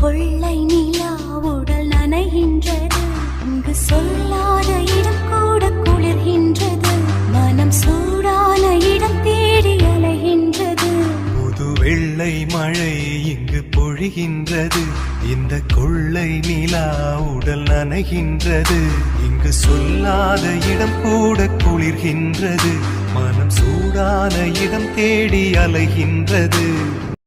கொள்ளை நிலா உடல் நனைகின்றது. இங்கு சொல்லாத இடம் கூட குளிர்கின்றது. மனம் சூடான இடம் தேடி அலைகின்றது. புது வெள்ளை மழை இங்கு பொழிகின்றது. இந்த கொள்ளை நிலா உடல் நனைகின்றது. இங்கு சொல்லாத இடம் கூட குளிர்கின்றது. மனம் சூடான இடம் தேடி அலைகின்றது.